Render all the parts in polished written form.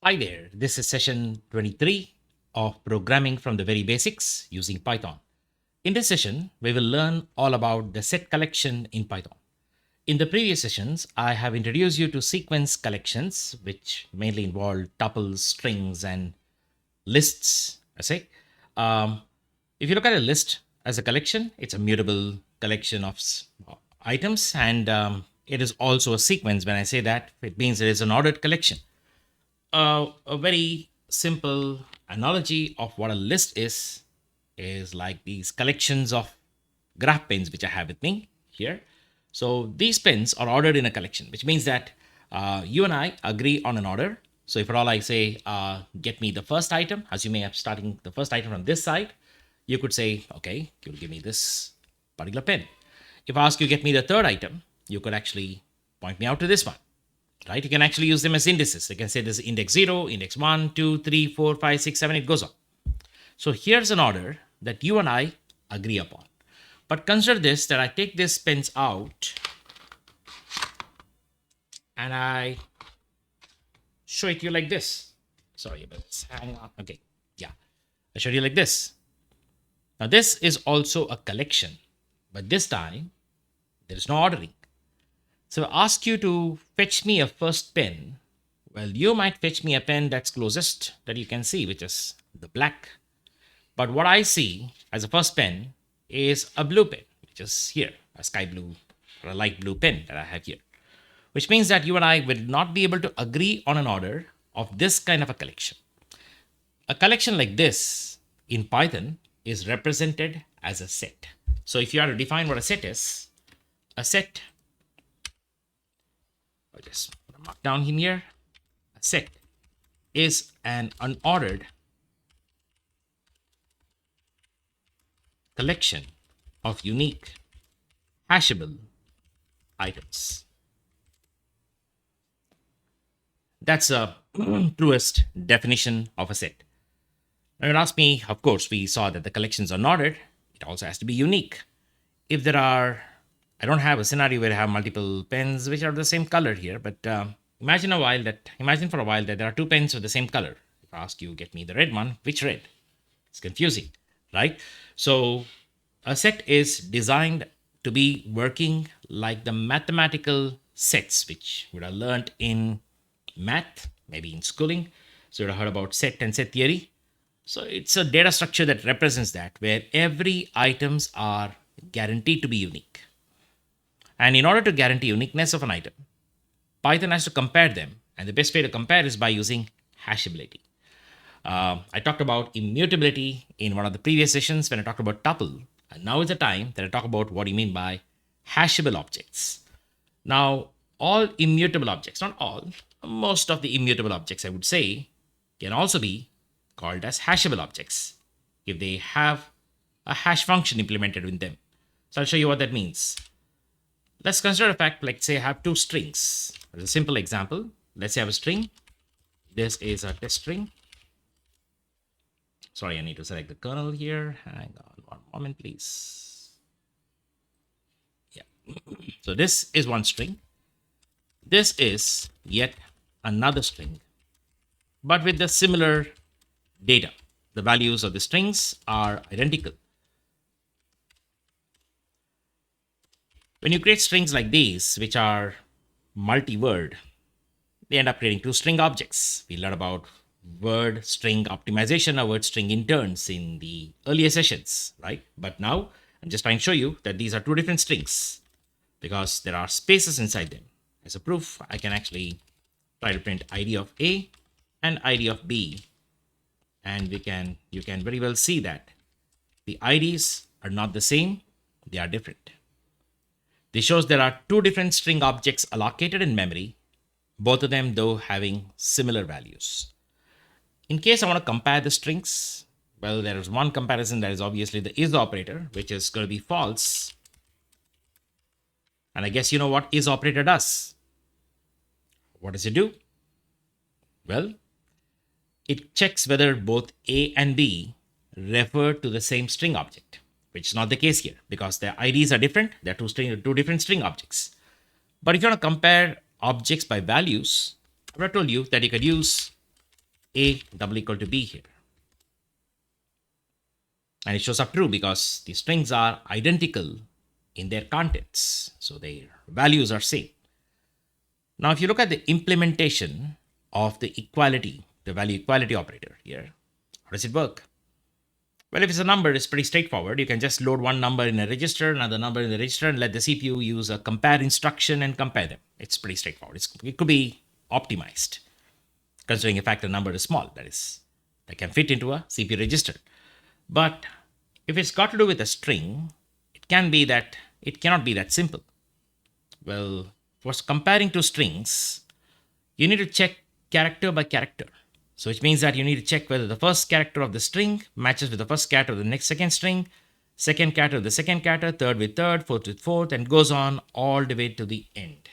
Hi there, this is session 23 of programming from the very basics using Python. In this session, we will learn all about the set collection in Python. In the previous sessions, I have introduced you to sequence collections, which mainly involve tuples, strings, and lists. I say, um, if you look at a list as a collection, it's a mutable collection of items, and it is also a sequence. When I say that, it means it is an ordered collection. A very simple analogy of what a list is like these collections of graph pens which I have with me here. So these pens are ordered in a collection, which means that you and I agree on an order. So if at all I say, get me the first item, assuming I'm starting the first item from this side, you could say, okay, you'll give me this particular pen. If I ask you get me the third item, you could actually point me out to this one, right? You can actually use them as indices. You can say this is index 0, index 1, 2, 3, 4, 5, 6, 7, it goes on. So here's an order that you and I agree upon. But consider this, that I take this pens out and I show it to you like this. Sorry, but it's hang on. Okay, yeah. I showed you like this. Now this is also a collection, but this time there is no ordering. So I ask you to fetch me a first pen. Well, you might fetch me a pen that's closest that you can see, which is the black. But what I see as a first pen is a blue pen, which is here, a sky blue or a light blue pen that I have here, which means that you and I will not be able to agree on an order of this kind of a collection. A collection like this in Python is represented as a set. So if you are to define what a set is, a set, I'll just put a mark down here, a set is an unordered collection of unique hashable items. That's a truest definition of a set. Now, you ask me, of course, we saw that the collections are ordered. It also has to be unique. If there are, I don't have a scenario where I have multiple pens which are the same color here, but imagine for a while that there are two pens with the same color. If I ask you, get me the red one, which red? It's confusing, right? So a set is designed to be working like the mathematical sets, which would have learned in math, maybe in schooling. So you would have heard about set and set theory. So it's a data structure that represents that, where every items are guaranteed to be unique. And in order to guarantee uniqueness of an item, Python has to compare them. And the best way to compare is by using hashability. I talked about immutability in one of the previous sessions when I talked about tuple. And now is the time that I talk about what you mean by hashable objects. Now, all immutable objects, not all, most of the immutable objects, I would say, can also be called as hashable objects if they have a hash function implemented in them. So I'll show you what that means. Let's consider a fact, like say I have two strings. As a simple example, let's say I have a string. This is a test string. Sorry, I need to select the kernel here. Hang on one moment, please. Yeah. So this is one string. This is yet another string, but with the similar data. The values of the strings are identical. When you create strings like these, which are multi-word, they end up creating two string objects. We learned about word string optimization or word string interns in the earlier sessions, right? But now I'm just trying to show you that these are two different strings because there are spaces inside them. As a proof, I can actually try to print ID of A and ID of B, and you can very well see that the IDs are not the same, they are different. This shows there are two different string objects allocated in memory, both of them though having similar values. In case I want to compare the strings, well, there is one comparison that is obviously the is operator, which is going to be false. And I guess you know what is operator does. What does it do? Well, it checks whether both A and B refer to the same string object, which is not the case here because their IDs are different. They're two different string objects. But if you want to compare objects by values, I would have told you that you could use A double equal to B here. And it shows up true because the strings are identical in their contents. So their values are same. Now, if you look at the implementation of the equality, the value equality operator here, how does it work? Well, if it's a number, it's pretty straightforward. You can just load one number in a register, another number in the register, and let the CPU use a compare instruction and compare them. It's pretty straightforward. It could be optimized, considering the fact the number is small, that can fit into a CPU register. But if it's got to do with a string, it cannot be that simple. Well, for comparing two strings, you need to check character by character. So which means that you need to check whether the first character of the string matches with the first character of the next second string, second character of the second character, third with third, fourth with fourth, and goes on all the way to the end.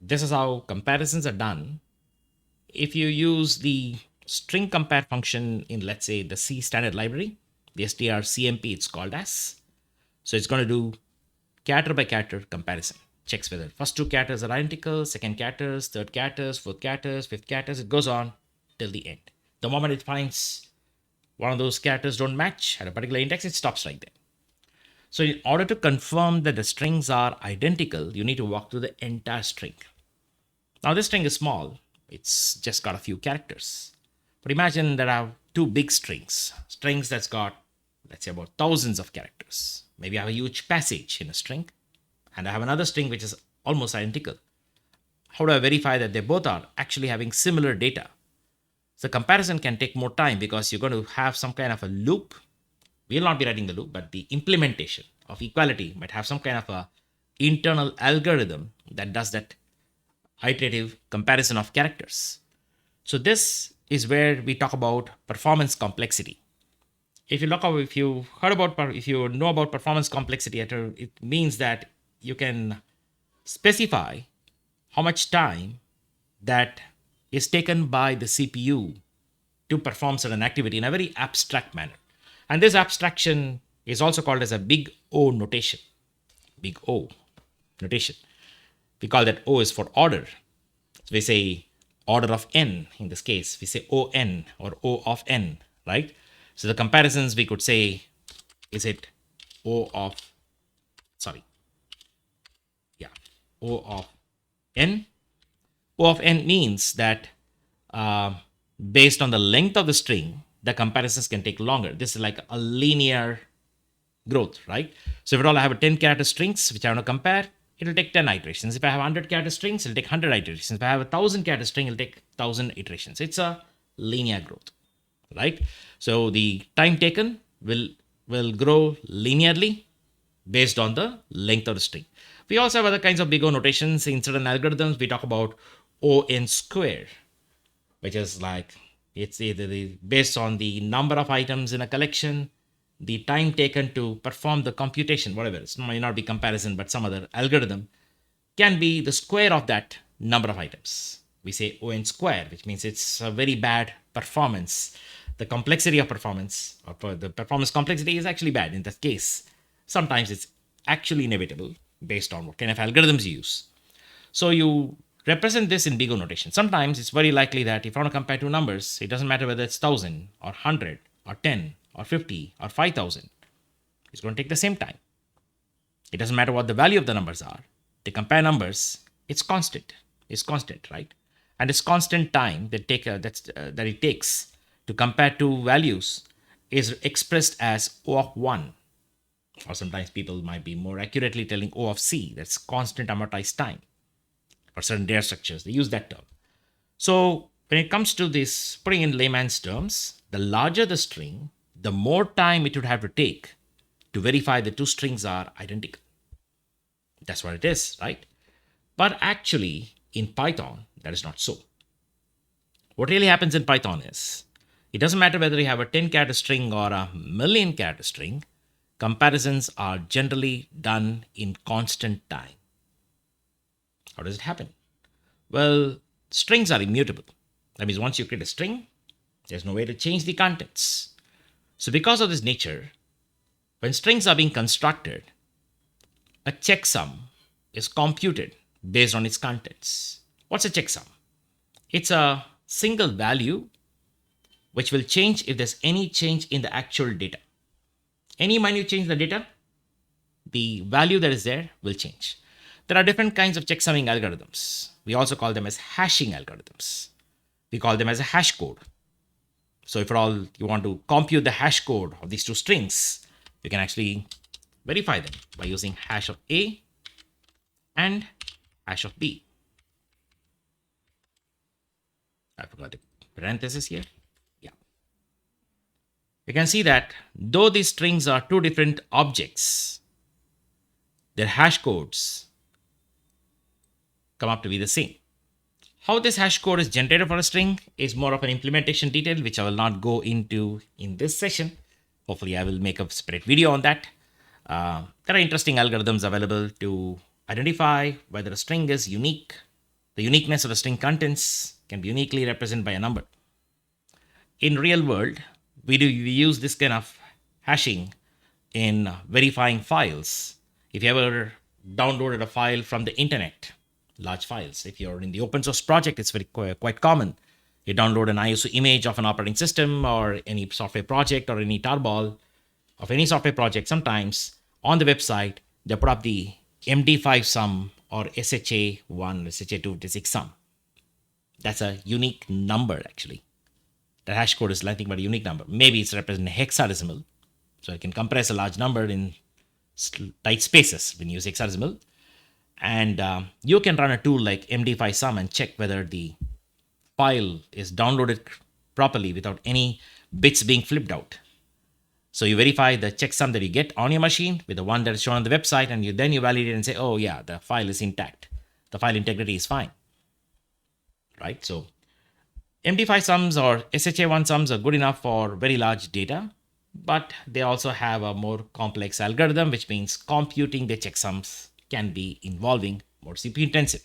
This is how comparisons are done. If you use the string compare function in, let's say, the C standard library, the strcmp it's called as. So it's going to do character by character comparison. Checks whether first two characters are identical, second characters, third characters, fourth characters, fifth characters. It goes on till the end. The moment it finds one of those characters don't match at a particular index, it stops right there. So in order to confirm that the strings are identical, you need to walk through the entire string. Now this string is small. It's just got a few characters. But imagine there are two big strings that's got, let's say, about thousands of characters. Maybe I have a huge passage in a string, and I have another string which is almost identical. How do I verify that they both are actually having similar data? So comparison can take more time because you're going to have some kind of a loop. We'll not be writing the loop, but the implementation of equality might have some kind of a internal algorithm that does that iterative comparison of characters. So this is where we talk about performance complexity. If you know about performance complexity, it means that you can specify how much time that is taken by the CPU to perform certain activity in a very abstract manner. And this abstraction is also called as a big O notation. Big O notation. We call that O is for order. So we say order of n in this case. We say ON or O of n, right? So the comparisons we could say, is it O of n? O of n means that based on the length of the string, the comparisons can take longer. This is like a linear growth, right? So if at all I have a 10 character strings which I want to compare, it will take 10 iterations. If I have 100 character strings, it'll take 100 iterations. If I have 1,000 character string, it'll take 1,000 iterations. It's a linear growth, right? So the time taken will grow linearly based on the length of the string. We also have other kinds of big O notations. In certain algorithms, we talk about ON square, which is like, it's either based on the number of items in a collection, the time taken to perform the computation, whatever. It might not be comparison, but some other algorithm can be the square of that number of items. We say ON square, which means it's a very bad performance. The complexity of performance, or the performance complexity is actually bad in that case. Sometimes it's actually inevitable based on what kind of algorithms you use. So you represent this in big O notation. Sometimes it's very likely that if I want to compare two numbers, it doesn't matter whether it's 1,000 or 100 or 10 or 50 or 5,000. It's going to take the same time. It doesn't matter what the value of the numbers are. To compare numbers, it's constant. It's constant, right? And this constant time that it takes to compare two values is expressed as O of 1. Or sometimes people might be more accurately telling O of C. That's constant amortized time. For certain data structures, they use that term. So when it comes to this, putting in layman's terms, the larger the string, the more time it would have to take to verify the two strings are identical. That's what it is, right? But actually, in Python, that is not so. What really happens in Python is, it doesn't matter whether you have a 10 character string or a million character string, comparisons are generally done in constant time. How does it happen? Well, strings are immutable. That means once you create a string, there's no way to change the contents. So because of this nature, when strings are being constructed, a checksum is computed based on its contents. What's a checksum? It's a single value which will change if there's any change in the actual data. Any minute change in the data, the value that is there will change. There are different kinds of checksumming algorithms. We also call them as hashing algorithms. We call them as a hash code. So if at all you want to compute the hash code of these two strings, you can actually verify them by using hash of A and hash of B. I forgot the parenthesis here. Yeah. You can see that though these strings are two different objects, their hash codes come up to be the same. How this hash code is generated for a string is more of an implementation detail, which I will not go into in this session. Hopefully, I will make a separate video on that. There are interesting algorithms available to identify whether a string is unique. The uniqueness of the string contents can be uniquely represented by a number. In real world, we use this kind of hashing in verifying files. If you ever downloaded a file from the internet, large files, if you're in the open source project, it's very quite common. You download an ISO image of an operating system or any software project or any tarball of any software project. Sometimes on the website, they put up the MD5 sum or SHA1, SHA2 to 6 sum. That's a unique number actually. The hash code is nothing but a unique number. Maybe it's represented hexadecimal. So I can compress a large number in tight spaces when you use hexadecimal. And you can run a tool like MD5 sum and check whether the file is downloaded properly without any bits being flipped out. So you verify the checksum that you get on your machine with the one that is shown on the website, and then you validate and say, oh yeah, the file is intact. The file integrity is fine. Right? So MD5 sums or SHA1 sums are good enough for very large data, but they also have a more complex algorithm, which means computing the checksums can be involving more CPU intensive.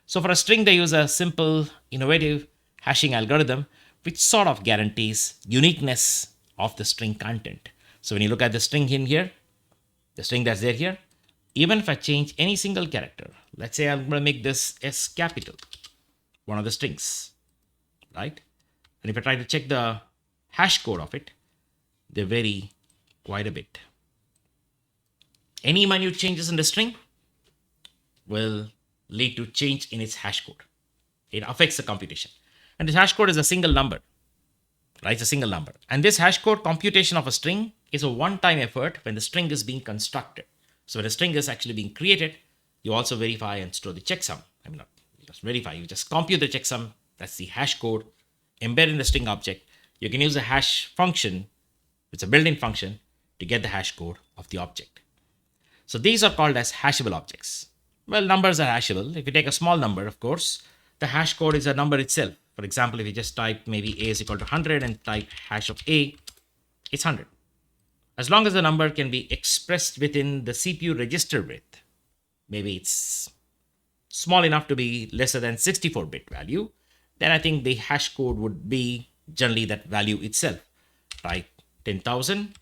So for a string, they use a simple, innovative hashing algorithm, which sort of guarantees uniqueness of the string content. So when you look at the string in here, the string that's there here, even if I change any single character, let's say I'm going to make this S capital, one of the strings, right? And if I try to check the hash code of it, they vary quite a bit. Any minute changes in the string will lead to change in its hash code. It affects the computation. And this hash code is a single number, right? It's a single number. And this hash code computation of a string is a one-time effort when the string is being constructed. So when a string is actually being created, you also verify and store the checksum. I mean, not just verify, you just compute the checksum. That's the hash code embedded in the string object. You can use a hash function, it's a built-in function, to get the hash code of the object. So these are called as hashable objects. Well, numbers are hashable. If you take a small number, of course, the hash code is a number itself. For example, if you just type maybe A is equal to 100 and type hash of A, it's 100. As long as the number can be expressed within the CPU register width, maybe it's small enough to be lesser than 64-bit value, then I think the hash code would be generally that value itself. Try 10,000,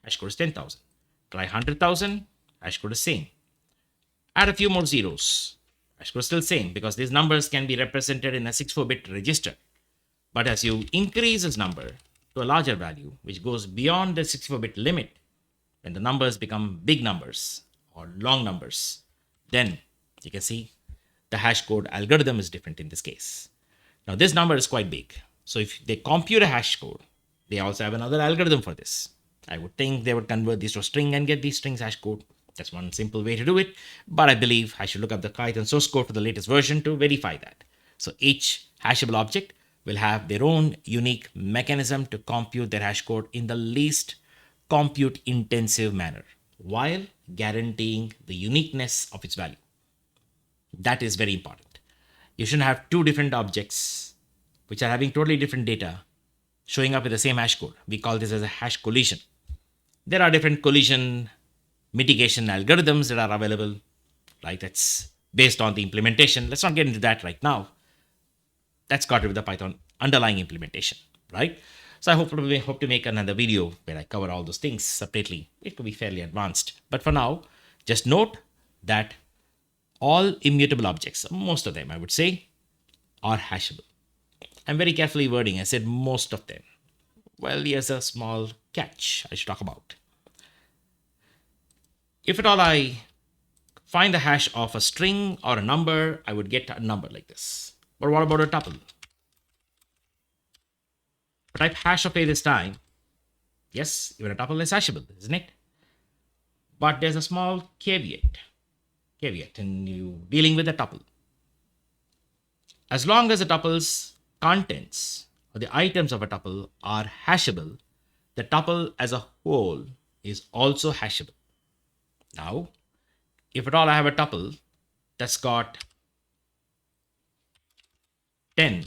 hash code is 10,000. Try 100,000, hash code is same. Add a few more zeros, hash code is still same because these numbers can be represented in a 64-bit register. But as you increase this number to a larger value, which goes beyond the 64-bit limit, when the numbers become big numbers or long numbers, then you can see the hash code algorithm is different in this case. Now this number is quite big. So if they compute a hash code, they also have another algorithm for this. I would think they would convert this to a string and get these strings hash code. That's one simple way to do it. But I believe I should look up the Python source code for the latest version to verify that. So each hashable object will have their own unique mechanism to compute their hash code in the least compute intensive manner while guaranteeing the uniqueness of its value. That is very important. You shouldn't have two different objects which are having totally different data showing up with the same hash code. We call this as a hash collision. There are different collision mitigation algorithms that are available, right? That's based on the implementation. Let's not get into that right now. That's got to be with the Python underlying implementation, right? So I hope to make another video where I cover all those things separately. It could be fairly advanced. But for now, just note that all immutable objects, most of them I would say, are hashable. I'm very carefully wording. I said most of them. Well, here's a small catch I should talk about. If at all I find the hash of a string or a number, I would get a number like this. But what about a tuple? If I type hash of a this time, yes, even a tuple is hashable, isn't it? But there's a small caveat in you dealing with a tuple. As long as the tuple's contents or the items of a tuple are hashable, the tuple as a whole is also hashable. Now, if at all I have a tuple that's got 10,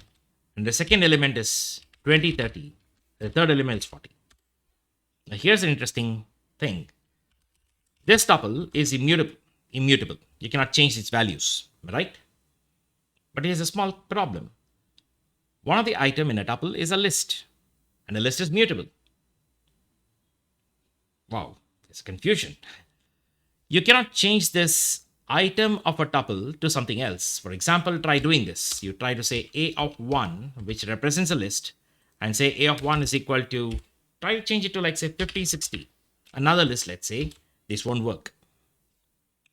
and the second element is 20, 30, the third element is 40. Now, here's an interesting thing. This tuple is immutable. You cannot change its values, right? But here's a small problem. One of the item in a tuple is a list, and a list is mutable. Wow, there's confusion. You cannot change this item of a tuple to something else. For example, try doing this. You try to say a of 1, which represents a list, and say a of 1 is equal to, try to change it to like say 50, 60. Another list, let's say, this won't work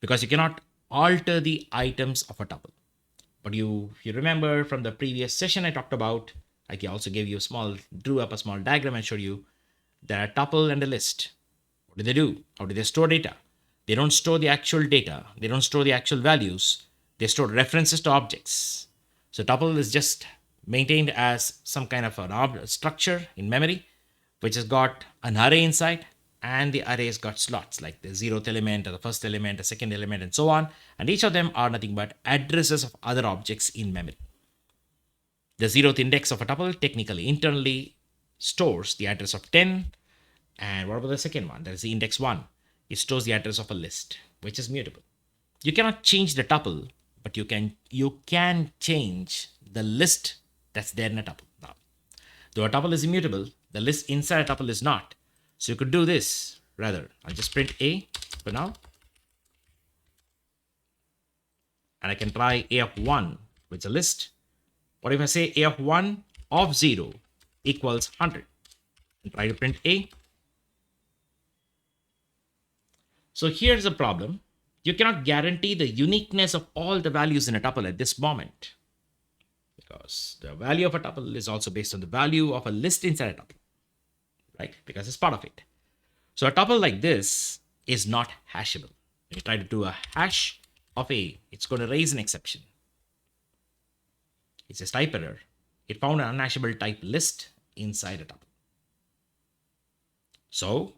because you cannot alter the items of a tuple. But if you remember from the previous session I talked about, I also gave you drew up a small diagram and showed you that a tuple and a list. What do they do? How do they store data? They don't store the actual data. They don't store the actual values. They store references to objects. So tuple is just maintained as some kind of an structure in memory, which has got an array inside, and the array's got slots like the 0th element or the first element, the second element, and so on. And each of them are nothing but addresses of other objects in memory. The 0th index of a tuple technically internally stores the address of 10. And what about the second one? That is the index 1. It stores the address of a list, which is mutable. You cannot change the tuple, but you can change the list that's there in a tuple. Now, though a tuple is immutable, the list inside a tuple is not. So you could do this. Rather, I'll just print a for now. And I can try a of 1, which is a list. What if I say a of 1 of 0 equals 100? And try to print a. So here's the problem. You cannot guarantee the uniqueness of all the values in a tuple at this moment, because the value of a tuple is also based on the value of a list inside a tuple, right? Because it's part of it. So a tuple like this is not hashable. When you try to do a hash of a, it's going to raise an exception. It's a type error. It found an unhashable type list inside a tuple. So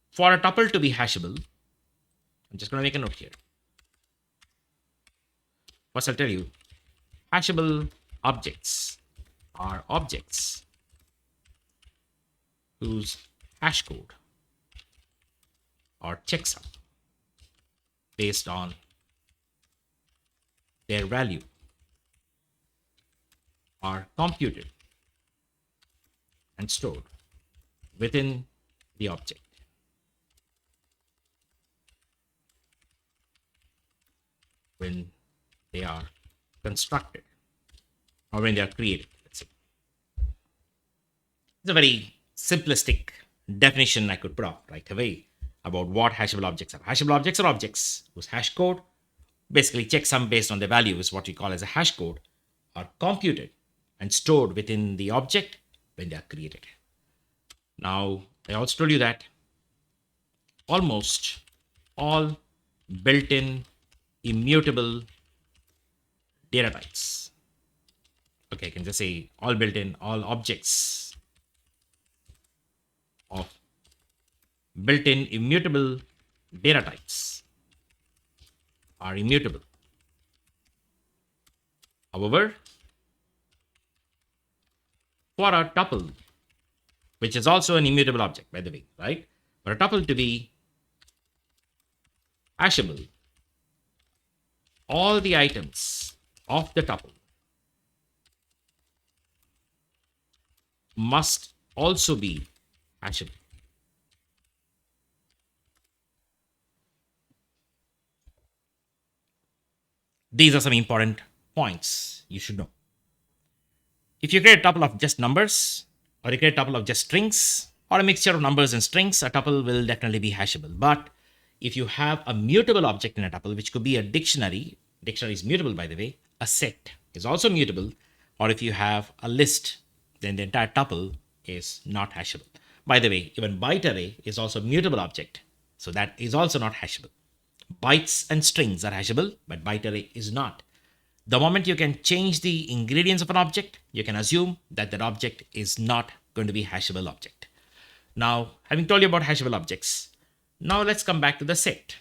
for a tuple to be hashable, I'm just going to make a note here. First, I'll tell you, hashable objects are objects whose hash code or checksum based on their value are computed and stored within the object. When they are constructed or when they are created, let's say. It's a very simplistic definition I could put up right away about what hashable objects are. Hashable objects are objects whose hash code, basically checksum based on the value, is what we call as a hash code, are computed and stored within the object when they are created. Now, I also told you that almost all built-in immutable data types. Okay, I can just say all built-in, all objects of built-in immutable data types are immutable. However, for a tuple, which is also an immutable object, by the way, right? For a tuple to be hashable, all the items of the tuple must also be hashable. These are some important points you should know. If you create a tuple of just numbers, or you create a tuple of just strings, or a mixture of numbers and strings, a tuple will definitely be hashable. But if you have a mutable object in a tuple, which could be a dictionary is mutable, by the way, a set is also mutable, or if you have a list, then the entire tuple is not hashable. By the way, even byte array is also a mutable object, so that is also not hashable. Bytes and strings are hashable, but byte array is not. The moment you can change the ingredients of an object, you can assume that that object is not going to be hashable object. Now, having told you about hashable objects, now let's come back to the set.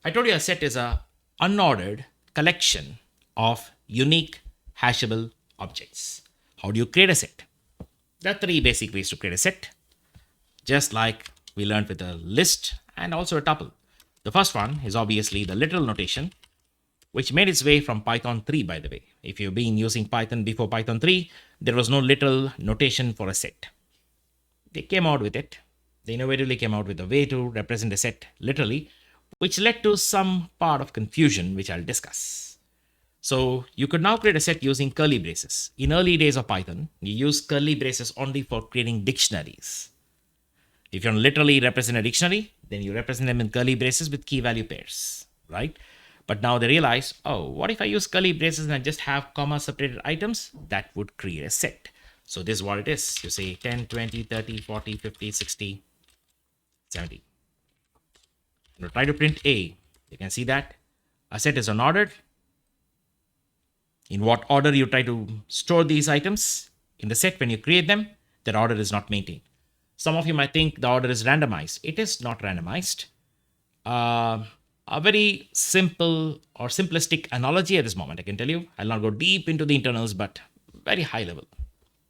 I told you a set is a unordered collection of unique hashable objects. How do you create a set? There are three basic ways to create a set, just like we learned with a list and also a tuple. The first one is obviously the literal notation, which made its way from Python 3, by the way. If you've been using Python before Python 3, there was no literal notation for a set. They came out with it. They innovatively came out with a way to represent a set literally, which led to some part of confusion, which I'll discuss. So you could now create a set using curly braces. In early days of Python, you use curly braces only for creating dictionaries. If you want to literally represent a dictionary, then you represent them in curly braces with key value pairs, right? But now they realize, oh, what if I use curly braces and I just have comma separated items? That would create a set. So this is what it is. You say 10, 20, 30, 40, 50, 60, 70. You try to print A. You can see that a set is unordered. In what order you try to store these items in the set when you create them, that order is not maintained. Some of you might think the order is randomized. It is not randomized. A very simple or simplistic analogy at this moment, I can tell you. I'll not go deep into the internals, but very high level.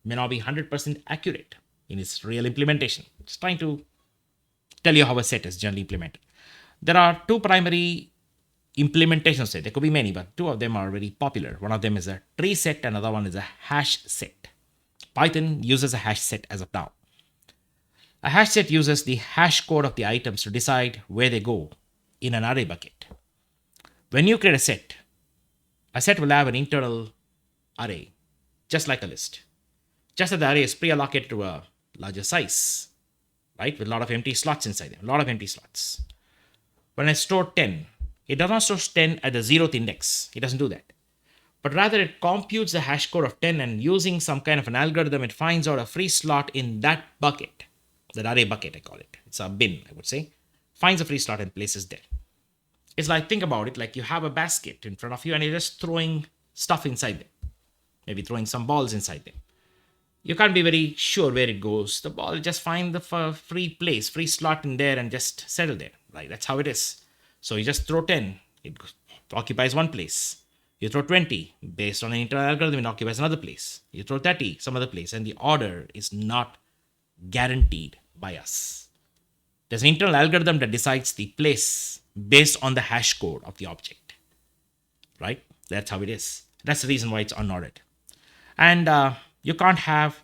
May not be 100% accurate in its real implementation. Just trying to tell you how a set is generally implemented. There are two primary implementations set. There could be many, but two of them are very popular. One of them is a tree set, another one is a hash set. Python uses a hash set as of now. A hash set uses the hash code of the items to decide where they go in an array bucket. When you create a set will have an internal array, just like a list. Just that the array is pre-allocated to a larger size, right? With a lot of empty slots inside them, a lot of empty slots. When I store 10, it does not store 10 at the 0th index. It doesn't do that. But rather it computes the hash code of 10 and using some kind of an algorithm, it finds out a free slot in that bucket, that array bucket I call it. It's a bin, I would say. Finds a free slot and places there. It's like, think about it, like you have a basket in front of you and you're just throwing stuff inside there. Maybe throwing some balls inside there. You can't be very sure where it goes. The ball just find the free place, free slot in there and just settle there. Right? That's how it is. So you just throw 10, it occupies one place. You throw 20, based on an internal algorithm, it occupies another place. You throw 30, some other place, and the order is not guaranteed by us. There's an internal algorithm that decides the place based on the hash code of the object, right? That's how it is. That's the reason why it's unordered. And you can't have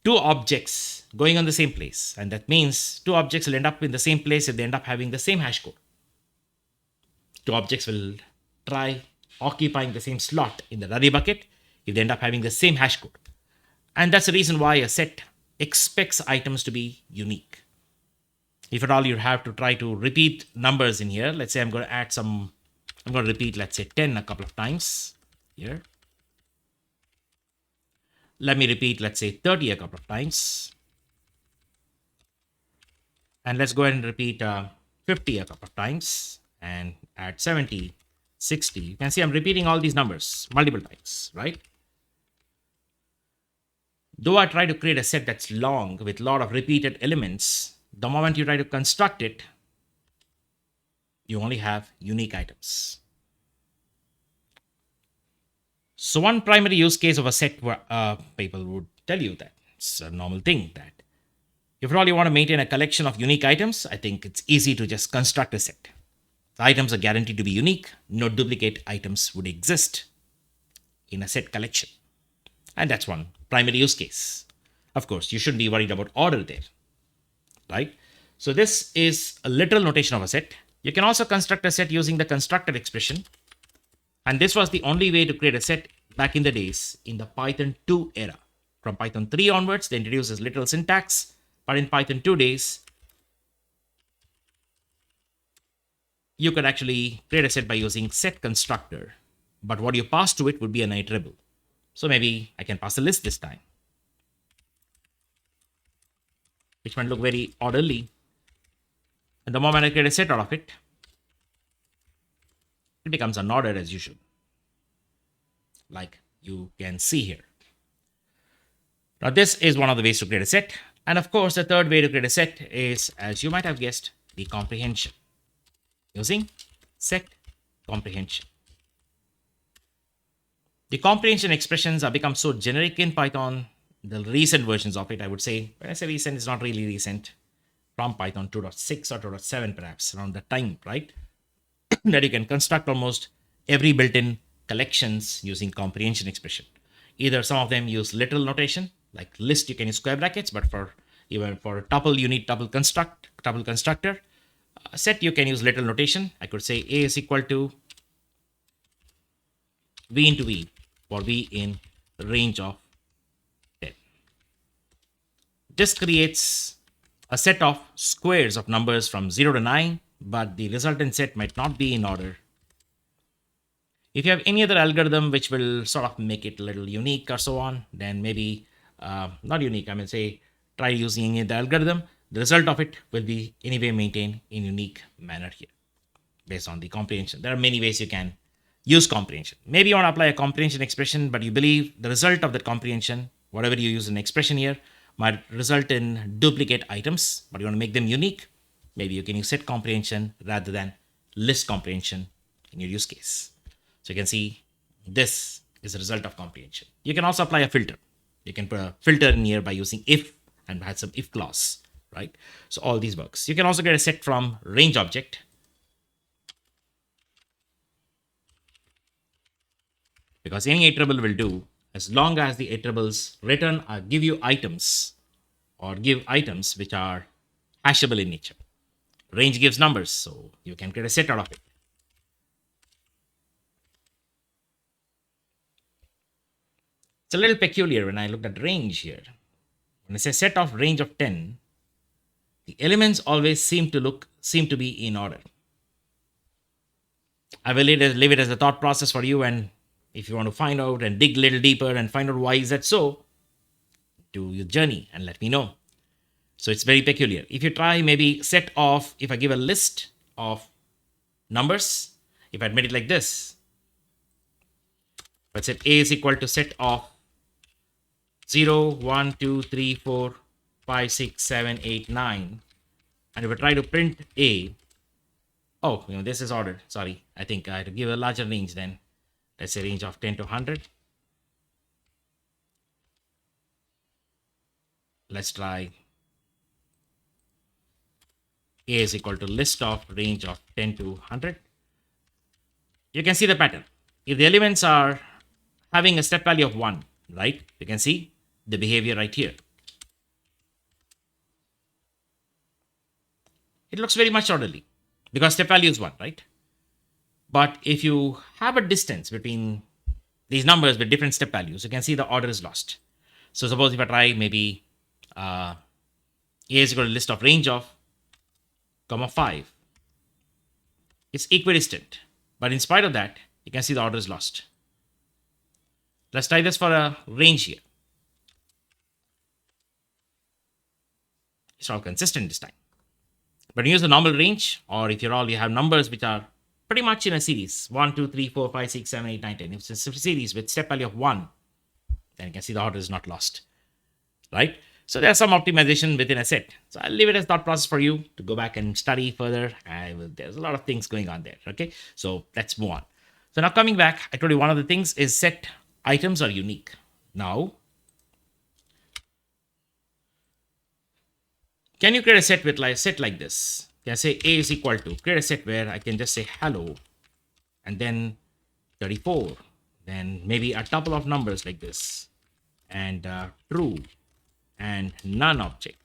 two objects going on the same place. And that means two objects will end up in the same place if they end up having the same hash code. Two objects will try occupying the same slot in the array bucket if they end up having the same hash code. And that's the reason why a set expects items to be unique. If at all you have to try to repeat numbers in here, let's say I'm going to repeat, let's say 10 a couple of times here. Let me repeat, let's say 30 a couple of times. And let's go ahead and repeat 50 a couple of times and add 70, 60. You can see I'm repeating all these numbers multiple times, right? Though I try to create a set that's long with a lot of repeated elements, the moment you try to construct it, you only have unique items. So one primary use case of a set where people would tell you that it's a normal thing that if at all you want to maintain a collection of unique items, I think it's easy to just construct a set. The items are guaranteed to be unique. No duplicate items would exist in a set collection. And that's one primary use case. Of course, you shouldn't be worried about order there, right? So this is a literal notation of a set. You can also construct a set using the constructor expression. And this was the only way to create a set back in the days in the Python 2 era. From Python 3 onwards, they introduced this literal syntax, but in Python 2 days, you could actually create a set by using set constructor, but what you pass to it would be an iterable. So maybe I can pass a list this time, which might look very orderly. And the moment I create a set out of it, it becomes unordered as usual, like you can see here. Now, this is one of the ways to create a set. And of course, the third way to create a set is, as you might have guessed, the comprehension using set comprehension. The comprehension expressions have become so generic in Python, the recent versions of it, I would say. When I say recent, it's not really recent, from Python 2.6 or 2.7 perhaps, around that time, right? That you can construct almost every built-in collections using comprehension expression. Either some of them use literal notation, like list you can use square brackets, but for even for tuple you need tuple constructor. Set you can use literal notation. I could say A is equal to V into V for V in range of 10. This creates a set of squares of numbers from 0 to 9, but the resultant set might not be in order. If you have any other algorithm which will sort of make it a little unique or so on, then maybe not unique, I mean say try using the algorithm. The result of it will be anyway maintained in unique manner here based on the comprehension. There are many ways you can use comprehension. Maybe you want to apply a comprehension expression, but you believe the result of that comprehension, whatever you use in expression here, might result in duplicate items, but you want to make them unique. Maybe you can use set comprehension rather than list comprehension in your use case. So you can see this is a result of comprehension. You can also apply a filter. You can put a filter in here by using if and add some if clause, right? So all these works. You can also get a set from range object. Because any iterable will do as long as the iterables return or give you items or give items which are hashable in nature. Range gives numbers, so you can create a set out of it. It's a little peculiar when I looked at range here. When I say set of range of 10, the elements always seem to be in order. I will leave it as a thought process for you, and if you want to find out and dig a little deeper and find out why is that so, do your journey and let me know. So it's very peculiar. If you try maybe set of, if I give a list of numbers, if I admit it like this, let's say A is equal to set of 0, 1, 2, 3, 4, 5, 6, 7, 8, 9. And if I try to print A, oh, this is ordered. Sorry, I think I have to give a larger range then. Let's say range of 10 to 100. Let's try A is equal to list of range of 10 to 100. You can see the pattern. If the elements are having a step value of 1, right, you can see the behavior right here. It looks very much orderly because step value is 1, right? But if you have a distance between these numbers with different step values, you can see the order is lost. So suppose if I try maybe A is equal to list of range of, comma 5. It's equidistant. But in spite of that, you can see the order is lost. Let's try this for a range here. It's all consistent this time. But use the normal range, or if you have numbers which are pretty much in a series 1, 2, 3, 4, 5, 6, 7, 8, 9, 10. If it's a series with step value of 1, then you can see the order is not lost, right? So there's some optimization within a set. So I'll leave it as thought process for you to go back and study further. There's a lot of things going on there, okay? So let's move on. So now coming back, I told you one of the things is set items are unique. Now, can you create a set with set like this? Can I say A is equal to, create a set where I can just say hello and then 34, then maybe a couple of numbers like this and true and none object,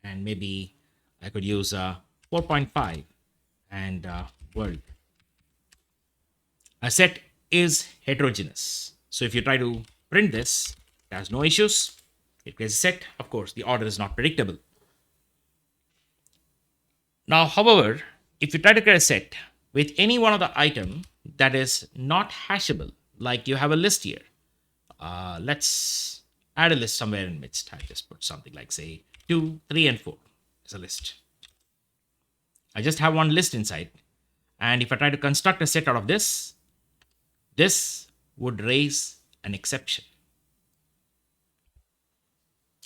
and maybe I could use 4.5 and world. A set is heterogeneous. So if you try to print this, it has no issues. It creates a set. Of course, the order is not predictable. Now, however, if you try to create a set with any one of the item that is not hashable, like you have a list here, let's add a list somewhere in midst. I just put something like, say, 2, 3, and 4 as a list. I just have one list inside. And if I try to construct a set out of this, this would raise an exception.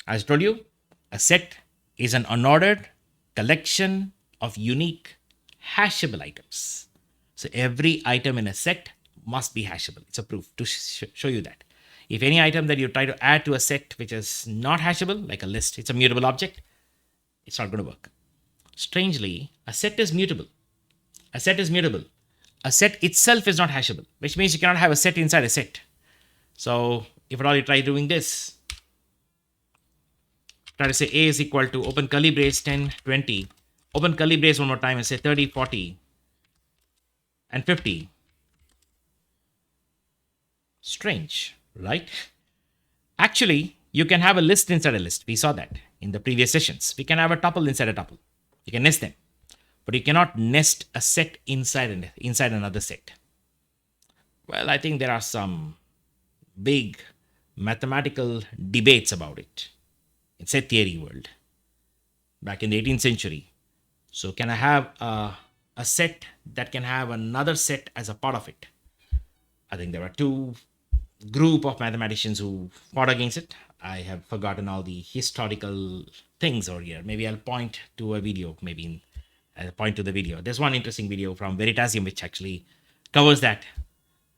As I told you, a set is an unordered collection of unique hashable items. So every item in a set must be hashable. It's a proof to show you that. If any item that you try to add to a set which is not hashable, like a list, it's a mutable object, it's not going to work. Strangely, a set is mutable. A set is mutable. A set itself is not hashable, which means you cannot have a set inside a set. So if at all you try doing this, try to say A is equal to open curly brace 10, 20, open curly brace one more time and say 30, 40, and 50. Strange, right? Actually, you can have a list inside a list. We saw that in the previous sessions. We can have a tuple inside a tuple. You can nest them, but you cannot nest a set inside another set. Well, I think there are some big mathematical debates about it in set theory world back in the 18th century. So can I have a set that can have another set as a part of it? I think there are two group of mathematicians who fought against it. I have forgotten all the historical things over here. Maybe I'll point to a video. I'll point to the video. There's one interesting video from Veritasium which actually covers that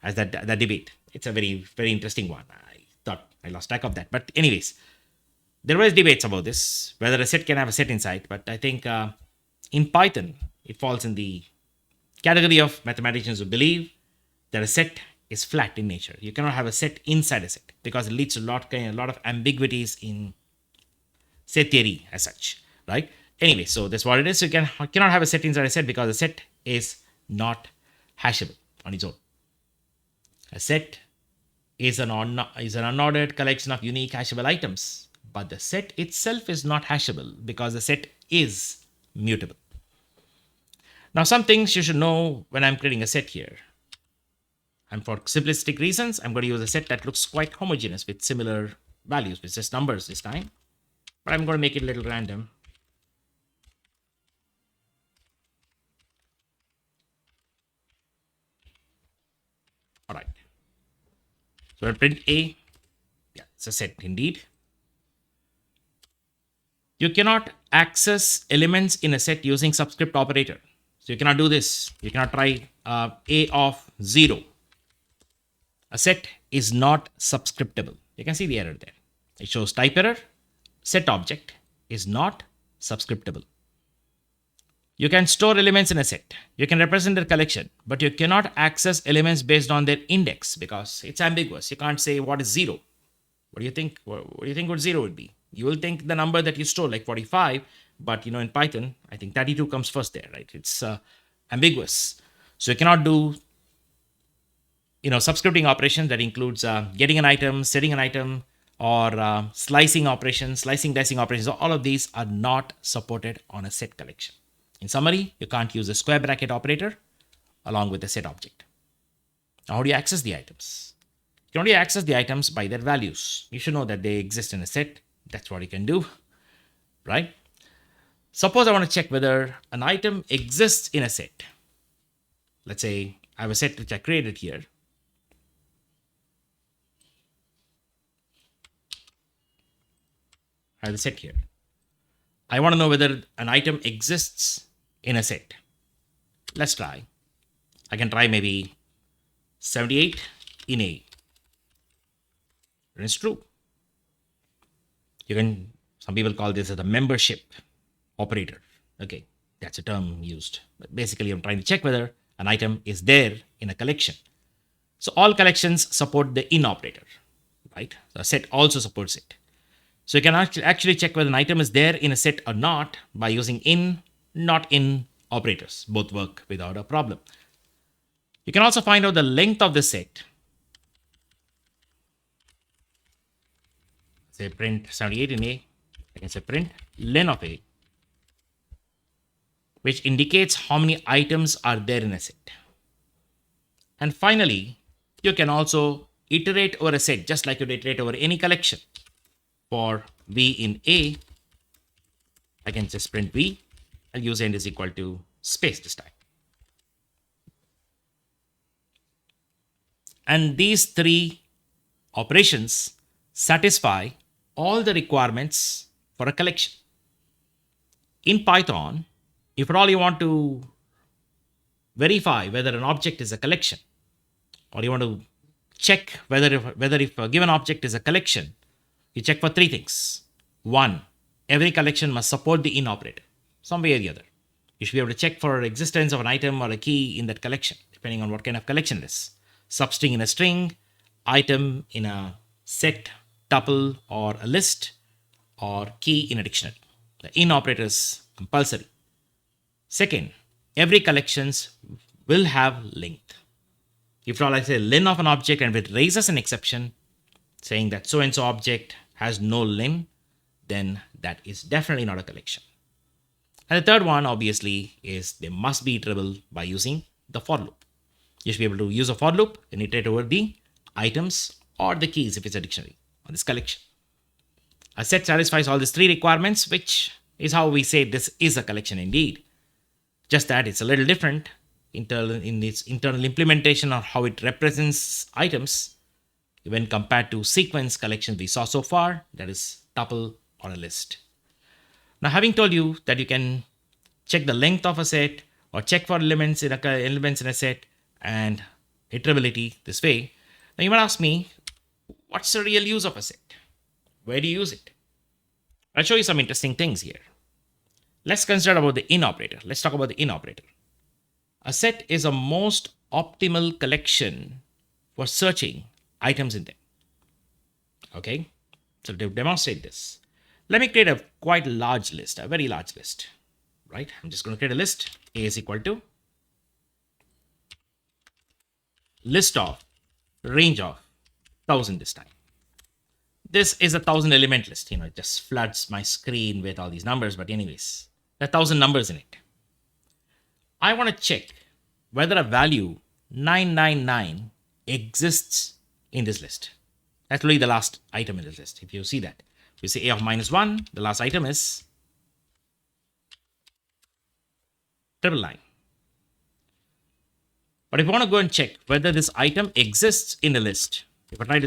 as that debate. It's a very, very interesting one. I thought I lost track of that. But anyways, there was debates about this, whether a set can have a set inside. But I think in Python, it falls in the category of mathematicians who believe that a set is flat in nature. You cannot have a set inside a set because it leads to a lot of ambiguities in set theory as such, right? Anyway, so that's what it is. So you cannot have a set inside a set because a set is not hashable on its own. A set is an unordered collection of unique hashable items, but the set itself is not hashable because the set is mutable. Now, some things you should know when I'm creating a set here. And for simplistic reasons, I'm going to use a set that looks quite homogeneous with similar values, with just numbers this time. But I'm going to make it a little random. All right. So I'll print A. Yeah, it's a set indeed. You cannot access elements in a set using subscript operator. So you cannot do this. You cannot try A of 0. A set is not subscriptable. You can see the error there. It shows type error. Set object is not subscriptable. You can store elements in a set. You can represent their collection, but you cannot access elements based on their index because it's ambiguous. You can't say what is 0. What do you think? What do you think what 0 would be? You will think the number that you store, like 45, but in Python, I think 32 comes first there, right? It's ambiguous. So you cannot do subscripting operations that includes getting an item, setting an item, or slicing operations, dicing operations. All of these are not supported on a set collection. In summary, you can't use a square bracket operator along with the set object. Now, how do you access the items? You can only access the items by their values. You should know that they exist in a set. That's what you can do, right? Suppose I want to check whether an item exists in a set. Let's say I have a set which I created here. I have a set here. I want to know whether an item exists in a set. Let's try. I can try maybe 78 in A. And it's true. Some people call this as a membership operator. Okay, that's a term used. But basically, I'm trying to check whether an item is there in a collection. So all collections support the in operator, right? So a set also supports it. So you can actually check whether an item is there in a set or not by using in, not in operators. Both work without a problem. You can also find out the length of the set say print 78 in A, I can say print len of A, which indicates how many items are there in a set. And finally, you can also iterate over a set just like you iterate over any collection. For V in A, I can just print V. I'll use end is equal to space this time. And these three operations satisfy all the requirements for a collection. In Python, if at all you want to verify whether an object is a collection, or you want to check whether if a given object is a collection, you check for three things. One, every collection must support the in operator, some way or the other. You should be able to check for existence of an item or a key in that collection, depending on what kind of collection it is. Substring in a string, item in a set, tuple, or a list, or key in a dictionary. The in operator is compulsory. Second, every collections will have length. If all I say len of an object and it raises an exception saying that so and so object has no len, then that is definitely not a collection. And the third one, obviously, is they must be iterable by using the for loop. You should be able to use a for loop and iterate over the items or the keys if it's a dictionary on this collection. A set satisfies all these three requirements, which is how we say this is a collection indeed. Just that it's a little different in its internal implementation of how it represents items when compared to sequence collections we saw so far, that is tuple or a list. Now, having told you that you can check the length of a set or check for elements in a set and iterability this way, now you might ask me, what's the real use of a set? Where do you use it? I'll show you some interesting things here. Let's consider about the in operator. Let's talk about the in operator. A set is a most optimal collection for searching items in them. Okay, so to demonstrate this, let me create a quite large list, a very large list, right? I'm just going to create a list. A is equal to list of range of 1000 this time. This is a 1000 element list. It just floods my screen with all these numbers. But anyways, there are 1000 numbers in it. I want to check whether a value 999 exists in this list. That's really the last item in this list. If you see that, if you say A of -1, the last item is 999. But if I want to go and check whether this item exists in the list, if I try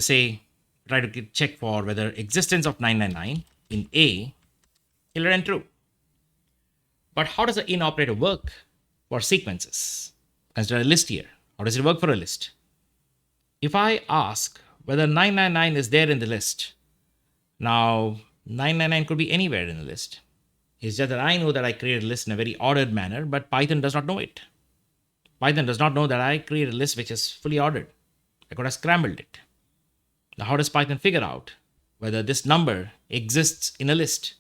to check for whether existence of 999 in A, it'll return true. But how does the in operator work for sequences? Consider a list here. How does it work for a list? If I ask whether 999 is there in the list, now 999 could be anywhere in the list. It's just that I know that I created a list in a very ordered manner, but Python does not know it. Python does not know that I created a list which is fully ordered. I could have scrambled it. Now, how does Python figure out whether this number exists in a list?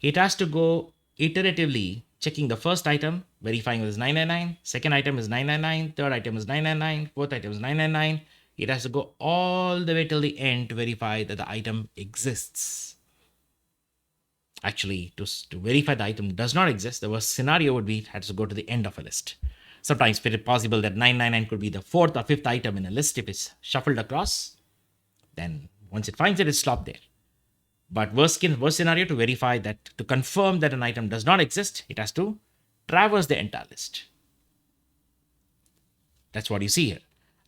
It has to go iteratively checking the first item, verifying it is 999, second item is 999, third item is 999, fourth item is 999. It has to go all the way till the end to verify that the item exists. Actually, to verify the item does not exist, the worst scenario would be it has to go to the end of a list. Sometimes it is possible that 999 could be the fourth or fifth item in a list if it's shuffled across. Then once it finds it, it's stopped there. But worst scenario, to verify that, to confirm that an item does not exist, it has to traverse the entire list. That's what you see here.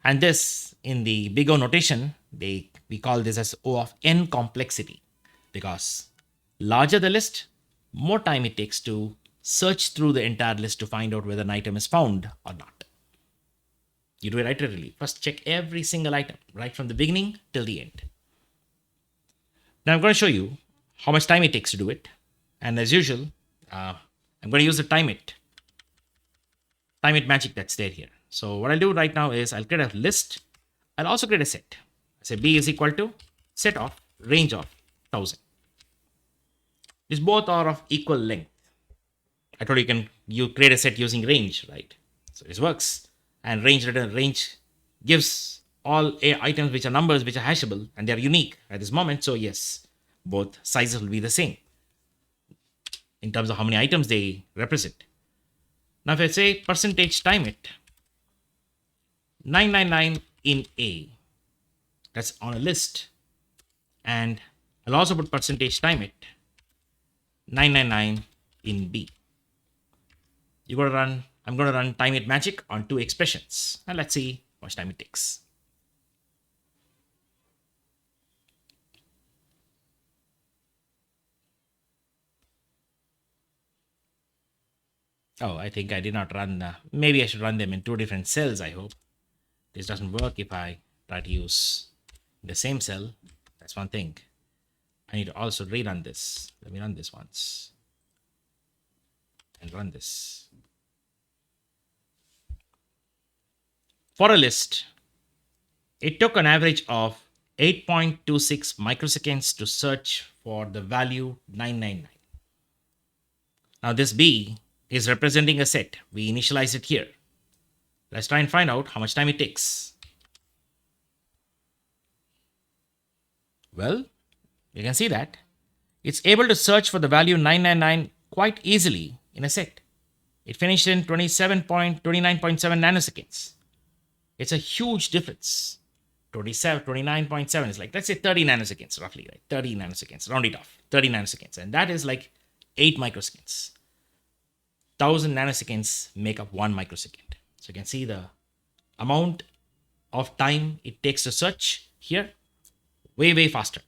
And this, in the big O notation, we call this as O of n complexity, because larger the list, more time it takes to search through the entire list to find out whether an item is found or not. You do it iteratively. First, check every single item, right from the beginning till the end. Now, I'm going to show you how much time it takes to do it. And as usual, I'm going to use the time it magic that's there here. So what I'll do right now is I'll create a list. I'll also create a set. I say B is equal to set of range of 1000. These both are of equal length. I told you create a set using range, right? So this works. And range gives all items which are numbers which are hashable and they are unique at this moment. So yes, both sizes will be the same in terms of how many items they represent. Now if I say percentage time it, 999 in A, that's on a list, and I'll also put percentage time it 999 in B. I'm going to run time it magic on two expressions, and let's see how much time it takes. Oh, I think I did not run. Maybe I should run them in two different cells. I hope this doesn't work if I try to use the same cell. That's one thing. I need to also rerun this. Let me run this once and run this. For a list, it took an average of 8.26 microseconds to search for the value 999. Now this B is representing a set. We initialize it here. Let's try and find out how much time it takes. Well, you can see that it's able to search for the value 999 quite easily in a set. It finished in 29.7 nanoseconds. It's a huge difference. 29.7 is like, let's say 30 nanoseconds roughly, right? 30 nanoseconds, round it off, 30 nanoseconds. And that is like 8 microseconds. 1000 nanoseconds make up 1 microsecond. So you can see the amount of time it takes to search here, way, way faster.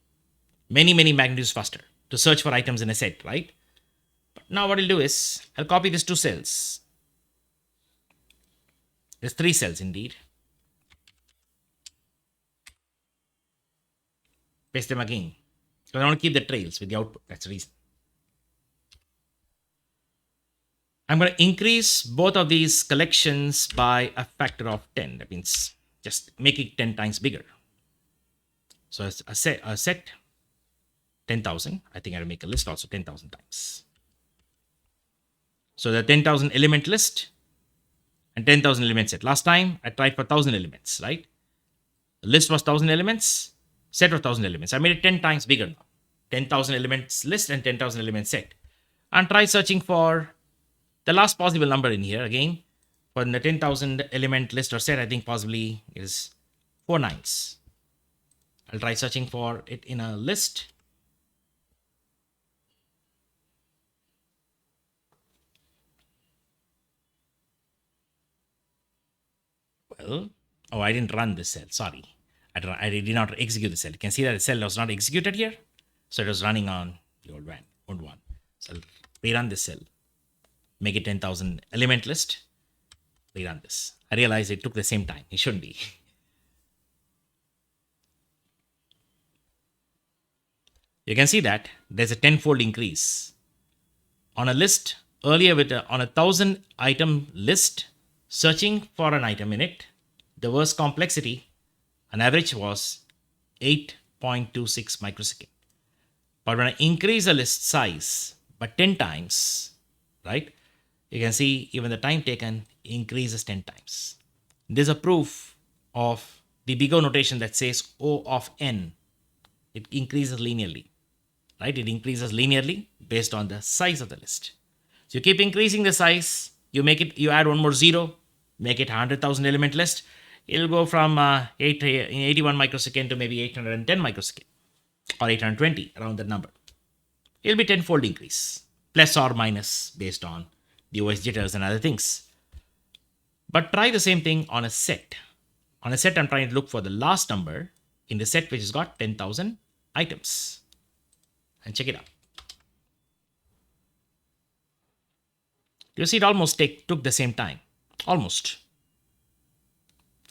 Many, many magnitudes faster to search for items in a set, right? But now what I'll do is, I'll copy these two cells. There's 3 cells indeed. Paste them again. So I want to keep the trails with the output. That's the reason. I'm going to increase both of these collections by a factor of 10. That means just make it 10 times bigger. So it's a set 10,000. I think I'll make a list also 10,000 times. So the 10,000 element list and 10,000 element set. Last time I tried for 1,000 elements, right? The list was 1,000 elements, set of 1,000 elements. I made it 10 times bigger now. 10,000 elements list and 10,000 elements set. And try searching for the last possible number in here again. For the 10,000 element list or set, I think possibly is 4 nines. I'll try searching for it in a list. Well, oh, I didn't run this cell. Sorry. I did not execute the cell. You can see that the cell was not executed here. So it was running on the old one. So I'll rerun this cell. Make it 10,000 element list. Rerun this. I realized it took the same time. It shouldn't be. You can see that there's a 10-fold increase. On a list, earlier on a 1,000 item list, searching for an item in it, the worst complexity, an average was 8.26 microsecond. But when I increase the list size by 10 times, right, you can see even the time taken increases 10 times. There's a proof of the bigger notation that says O of n. It increases linearly, right? It increases linearly based on the size of the list. So you keep increasing the size, you add one more zero, make it 100,000 element list. It'll go from 81 microsecond to maybe 810 microsecond or 820, around that number. It'll be 10-fold increase, plus or minus based on the OS jitters and other things. But try the same thing on a set. On a set, I'm trying to look for the last number in the set which has got 10,000 items. And check it out. You see, it almost took the same time. Almost.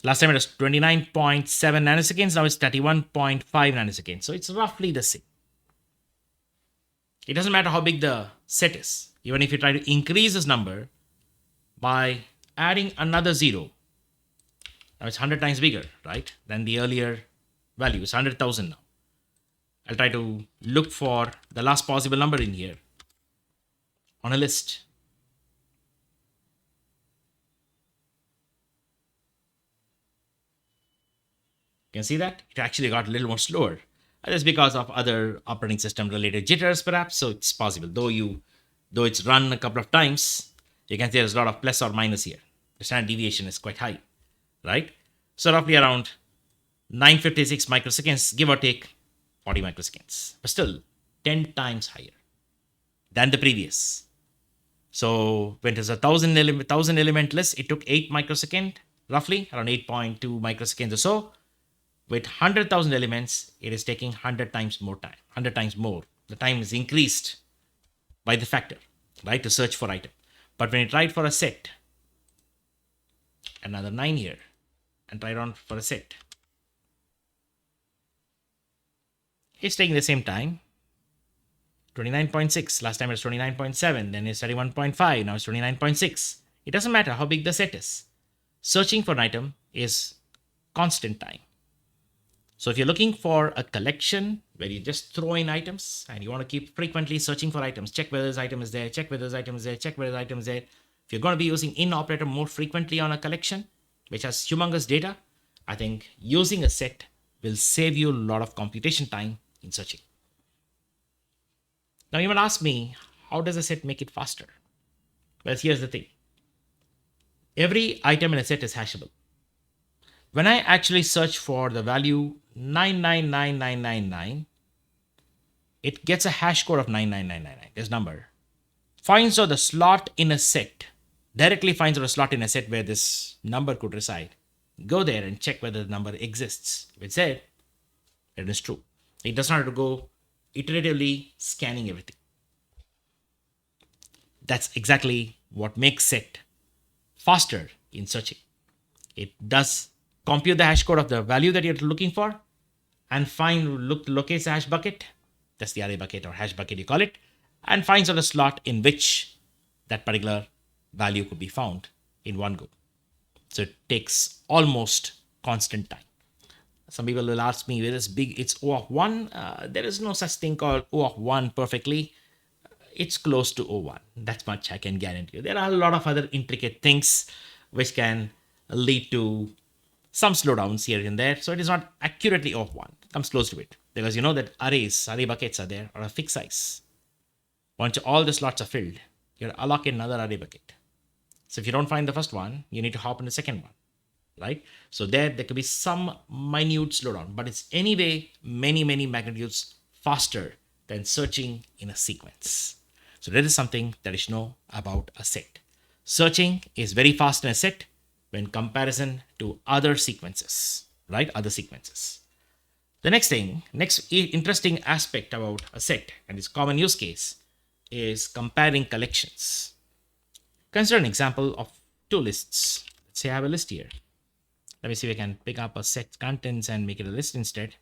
Last time it was 29.7 nanoseconds. Now it's 31.5 nanoseconds. So it's roughly the same. It doesn't matter how big the set is. Even if you try to increase this number by adding another zero. Now it's 100 times bigger, right, than the earlier value. It's 100,000 now. I'll try to look for the last possible number in here on a list. You can see that it actually got a little more slower. That's because of other operating system related jitters, perhaps. So it's possible. Though it's run a couple of times, you can see there's a lot of plus or minus here. The standard deviation is quite high, right? So roughly around 956 microseconds, give or take 40 microseconds, but still 10 times higher than the previous. So when it was a thousand element list, it took 8 microsecond, roughly around 8.2 microseconds or so. With 100,000 elements, it is taking 100 times more time, 100 times more. The time is increased by the factor, right, to search for item. But when you try it for a set, another 9 here, and try it on for a set, it's taking the same time. 29.6. Last time it was 29.7. Then it's 31.5. Now it's 29.6. It doesn't matter how big the set is. Searching for an item is constant time. So if you're looking for a collection where you just throw in items and you want to keep frequently searching for items, check whether this item is there, check whether this item is there, check whether this item is there. If you're going to be using in operator more frequently on a collection, which has humongous data, I think using a set will save you a lot of computation time in searching. Now you might ask me, how does a set make it faster? Well, here's the thing. Every item in a set is hashable. When I actually search for the value 999999, it gets a hash code of 99999, this number. Finds out the slot in a set, directly finds out a slot in a set where this number could reside. Go there and check whether the number exists. If it's there, it is true. It does not have to go iteratively scanning everything. That's exactly what makes set faster in searching. It does compute the hash code of the value that you're looking for and locates the hash bucket. That's the array bucket or hash bucket you call it, and finds out a slot in which that particular value could be found in one go. So it takes almost constant time. Some people will ask me, where is big? It's O of 1. There is no such thing called O of 1 perfectly. It's close to O1. That's much I can guarantee you. There are a lot of other intricate things which can lead to some slowdowns here and there. So it is not accurately O of 1. It comes close to it. Because you know that array buckets are there are a fixed size. Once all the slots are filled, you allocate another array bucket. So if you don't find the first one, you need to hop on the second one, right? So there could be some minute slowdown, but it's anyway many magnitudes faster than searching in a sequence. So that is something that you should know about a set. Searching is very fast in a set when comparison to other sequences, right? Other sequences. The next interesting aspect about a set and its common use case is comparing collections. Consider an example of two lists. Let's say I have a list here. Let me see if I can pick up a set contents and make it a list instead.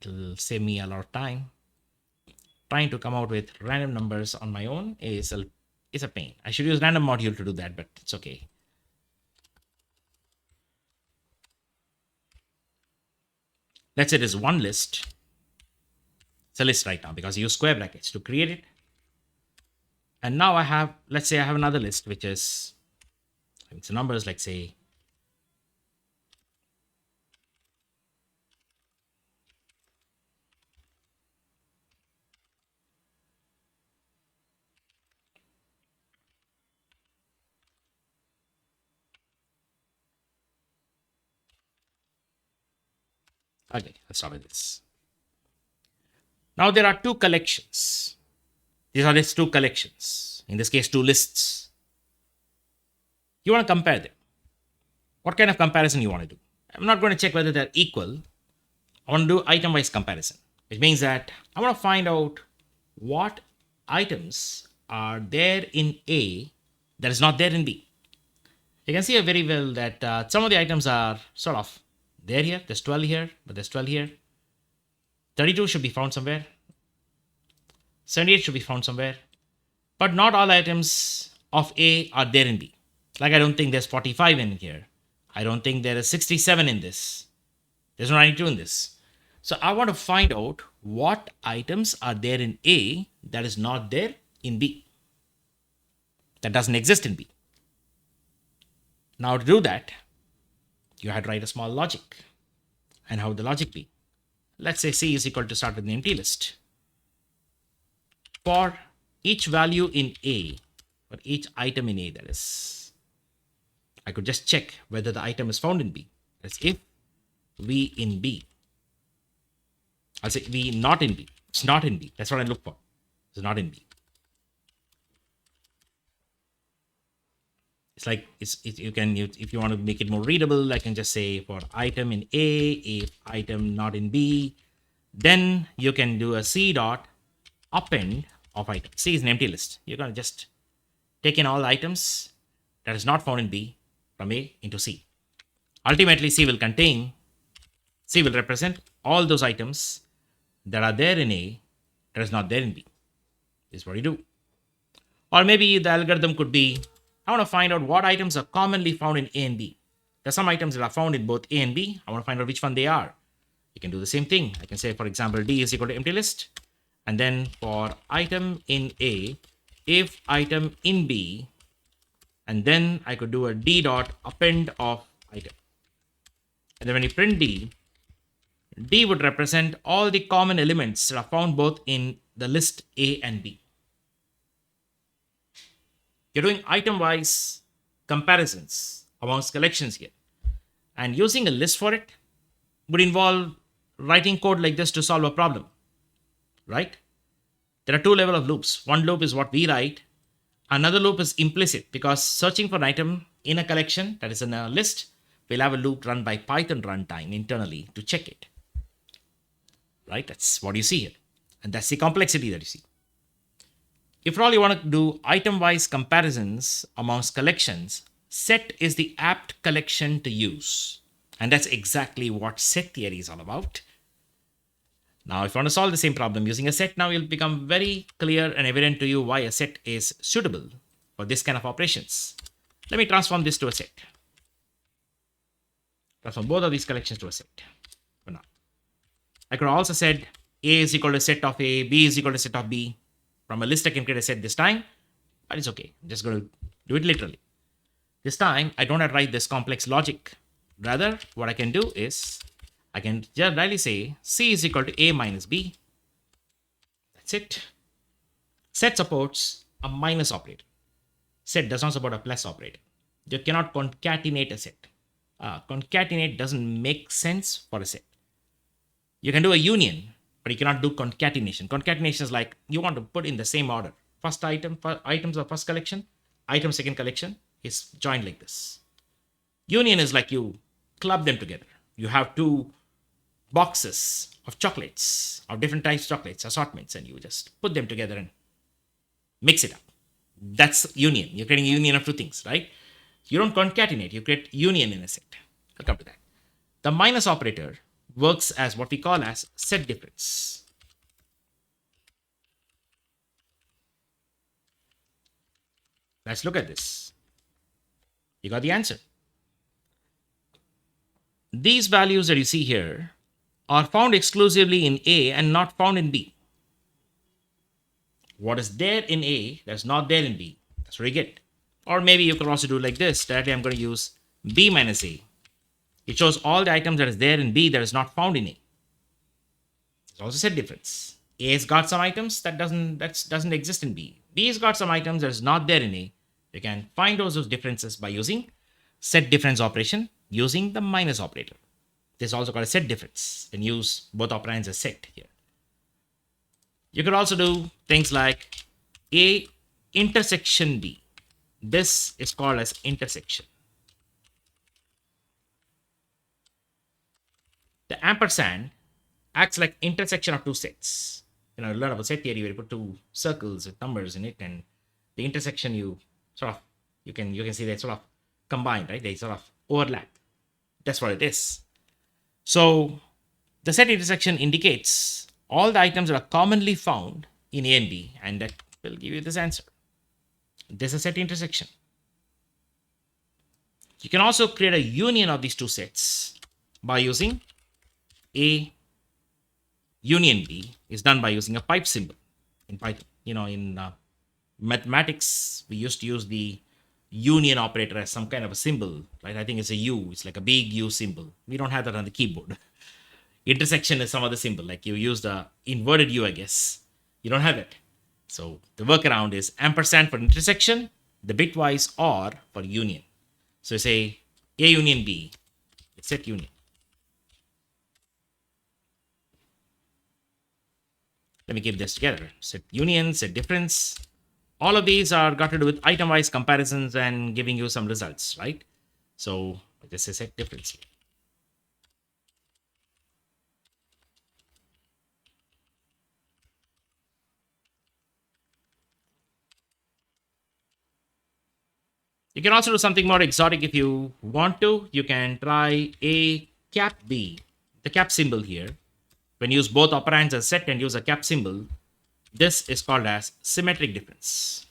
It'll save me a lot of time. Trying to come out with random numbers on my own is a pain. I should use random module to do that, but it's okay. Let's say there's one list. It's a list right now because I use square brackets to create it. And now let's say I have another list, which is, it's numbers like say, okay, let's start with this. Now there are two collections. These are just two collections. In this case, two lists. You want to compare them. What kind of comparison you want to do? I'm not going to check whether they're equal. I want to do item-wise comparison, which means that I want to find out what items are there in A that is not there in B. You can see very well that some of the items are sort of there here. There's 12 here, but there's 12 here. 32 should be found somewhere. 78 should be found somewhere. But not all items of A are there in B. Like I don't think there's 45 in here. I don't think there is 67 in this. There's no 92 in this. So I want to find out what items are there in A that is not there in B. That doesn't exist in B. Now to do that, you had to write a small logic. And how would the logic be? Let's say C is equal to start with an empty list. For each value in A, for each item in A, that is, I could just check whether the item is found in B. That's if V in B. I'll say V not in B. It's not in B. That's what I look for. It's not in B. It's like if you want to make it more readable, I can just say for item in A, if item not in B, then you can do a C dot append of item. C is an empty list. You're going to just take in all the items that is not found in B from A into C. Ultimately, C will represent all those items that are there in A that is not there in B. This is what you do. Or maybe the algorithm could be, I want to find out what items are commonly found in A and B. There are some items that are found in both A and B. I want to find out which one they are. You can do the same thing. I can say, for example, D is equal to empty list. And then for item in A, if item in B, and then I could do a D dot append of item. And then when you print D, D would represent all the common elements that are found both in the list A and B. You're doing item-wise comparisons amongst collections here. And using a list for it would involve writing code like this to solve a problem, right? There are two levels of loops. One loop is what we write. Another loop is implicit because searching for an item in a collection that is in a list, we'll have a loop run by Python runtime internally to check it, right? That's what you see here. And that's the complexity that you see. If all you want to do item-wise comparisons amongst collections, set is the apt collection to use. And that's exactly what set theory is all about. Now, if you want to solve the same problem using a set, now it'll become very clear and evident to you why a set is suitable for this kind of operations. Let me transform this to a set. Transform both of these collections to a set for now. I could also said A is equal to set of A, B is equal to set of B. From a list, I can create a set this time, but it's okay. I'm just going to do it literally. This time, I don't have to write this complex logic. Rather, what I can do is, I can just directly say C is equal to A minus B. That's it. Set supports a minus operator. Set does not support a plus operator. You cannot concatenate a set. Concatenate doesn't make sense for a set. You can do a union, but you cannot do concatenation. Concatenation is like you want to put in the same order. First item, items of first collection, item second collection is joined like this. Union is like you club them together. You have two boxes of chocolates, of different types of chocolates, assortments, and you just put them together and mix it up. That's union. You're creating a union of two things, right? You don't concatenate, you create union in a set. I'll come to that. The minus operator works as what we call as set difference. Let's look at this. You got the answer. These values that you see here are found exclusively in A and not found in B. What is there in A that's not there in B? That's what you get. Or maybe you could also do like this. Directly I'm going to use B minus A. It shows all the items that is there in B that is not found in A. It's also set difference. A has got some items that doesn't exist in B. B has got some items that is not there in A. You can find those differences by using set difference operation using the minus operator. This is also called a set difference and use both operands as set here. You could also do things like A intersection B. This is called as intersection. The ampersand acts like intersection of two sets. You know, a lot of set theory where you put two circles with numbers in it, and the intersection you can see they sort of combine, right? They sort of overlap. That's what it is. So the set intersection indicates all the items that are commonly found in A and B, and that will give you this answer. This is a set intersection. You can also create a union of these two sets by using A union B is done by using a pipe symbol in Python. You know, in mathematics, we used to use the union operator as some kind of a symbol, right? I think it's a U. It's like a big U symbol. We don't have that on the keyboard. Intersection is some other symbol, like you use the inverted U, I guess. You don't have it. So the workaround is ampersand for intersection, the bitwise OR for union. So you say A union B, set union. Let me keep this together. Set union, set difference. All of these are got to do with item-wise comparisons and giving you some results, right? So this is set difference. You can also do something more exotic if you want to. You can try a cap B, the cap symbol here. When you use both operands as set and use a cap symbol, this is called as symmetric difference.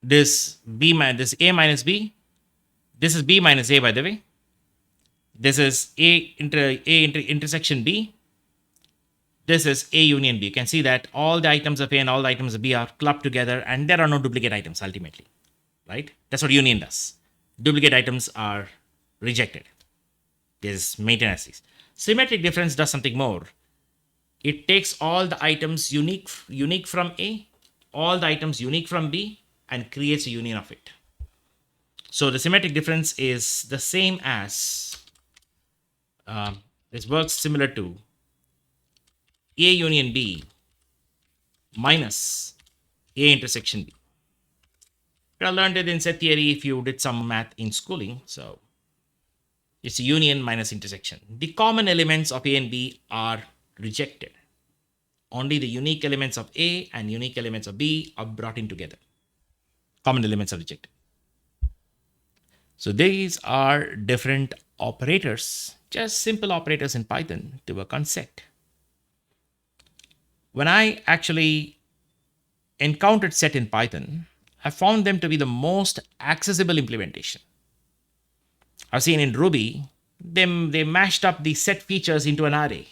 This A minus B, this is B minus A, by the way. This is intersection B. This is A union B. You can see that all the items of A and all the items of B are clubbed together, and there are no duplicate items ultimately, right? That's what union does. Duplicate items are rejected. There's maintenance. Symmetric difference does something more. It takes all the items unique from A, all the items unique from B, and creates a union of it. So the symmetric difference is the same as this works similar to A union B minus A intersection B. I learned it in set theory if you did some math in schooling. So it's union minus intersection. The common elements of A and B are rejected. Only the unique elements of A and unique elements of B are brought in together. Common elements are rejected. So these are different operators, just simple operators in Python to work on set. When I actually encountered set in Python, I found them to be the most accessible implementation. I've seen in Ruby, they mashed up the set features into an array.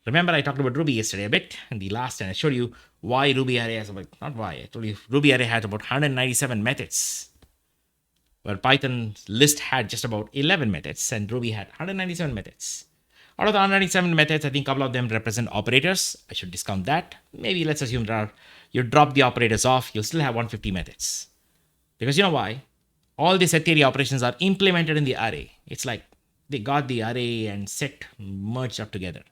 Remember, I talked about Ruby yesterday a bit in the last, and I showed you why Ruby array has about, not why, I told you Ruby array had about 197 methods, where Python list had just about 11 methods, and Ruby had 197 methods. Out of the 197 methods, I think a couple of them represent operators. I should discount that. Maybe let's assume you drop the operators off, you'll still have 150 methods. Because you know why? All the set theory operations are implemented in the array. It's like they got the array and set merged up together.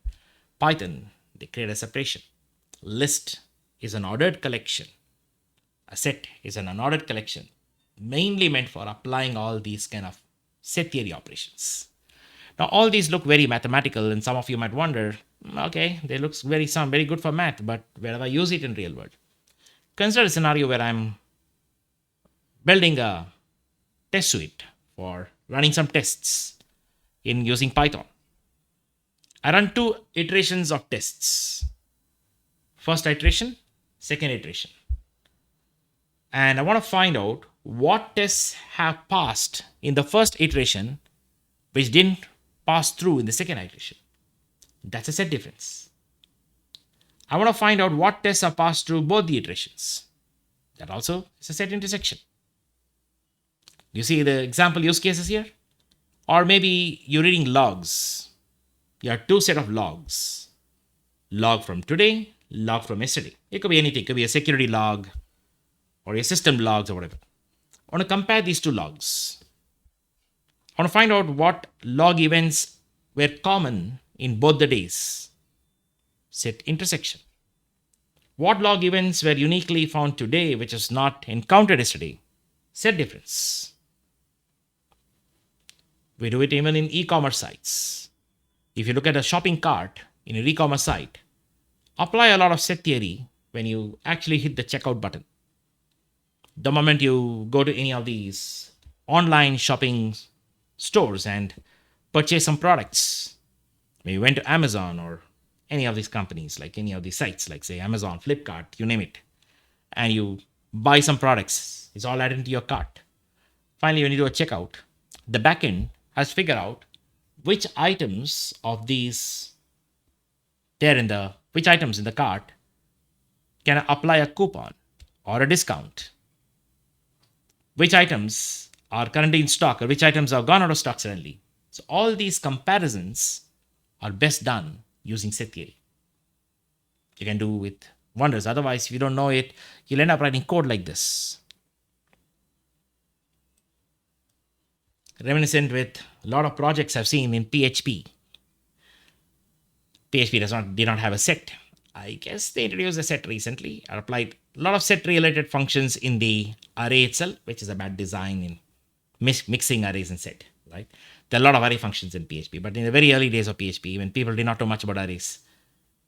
Python, they create a separation. List is an ordered collection. A set is an unordered collection, mainly meant for applying all these kind of set theory operations. Now, all these look very mathematical, and some of you might wonder, okay, they look sound very good for math, but where do I use it in real world? Consider a scenario where I'm building a test suite for running some tests in using Python. I run 2 iterations of tests. First iteration, second iteration. And I want to find out what tests have passed in the first iteration which didn't pass through in the second iteration. That's a set difference. I want to find out what tests have passed through both the iterations. That also is a set intersection. You see the example use cases here? Or maybe you're reading logs. You have 2 set of logs. Log from today, log from yesterday. It could be anything. It could be a security log or your system logs or whatever. I want to compare these 2 logs. I want to find out what log events were common in both the days. Set intersection. What log events were uniquely found today which was not encountered yesterday? Set difference. We do it even in e-commerce sites. If you look at a shopping cart in an e-commerce site, apply a lot of set theory when you actually hit the checkout button. The moment you go to any of these online shopping stores and purchase some products, maybe you went to Amazon or any of these companies, like any of these sites, like say Amazon, Flipkart, you name it, and you buy some products, it's all added into your cart. Finally, when you do a checkout, the backend has figured out which items of these there in the which items in the cart can apply a coupon or a discount, which items are currently in stock or which items have gone out of stock suddenly. So all these comparisons are best done using set theory. You can do with wonders. Otherwise, if you don't know it, you'll end up writing code like this. Reminiscent with a lot of projects I've seen in PHP. PHP did not have a set. I guess they introduced a set recently. I applied a lot of set related functions in the array itself, which is a bad design in mixing arrays and set, right? There are a lot of array functions in PHP, but in the very early days of PHP, when people did not know much about arrays,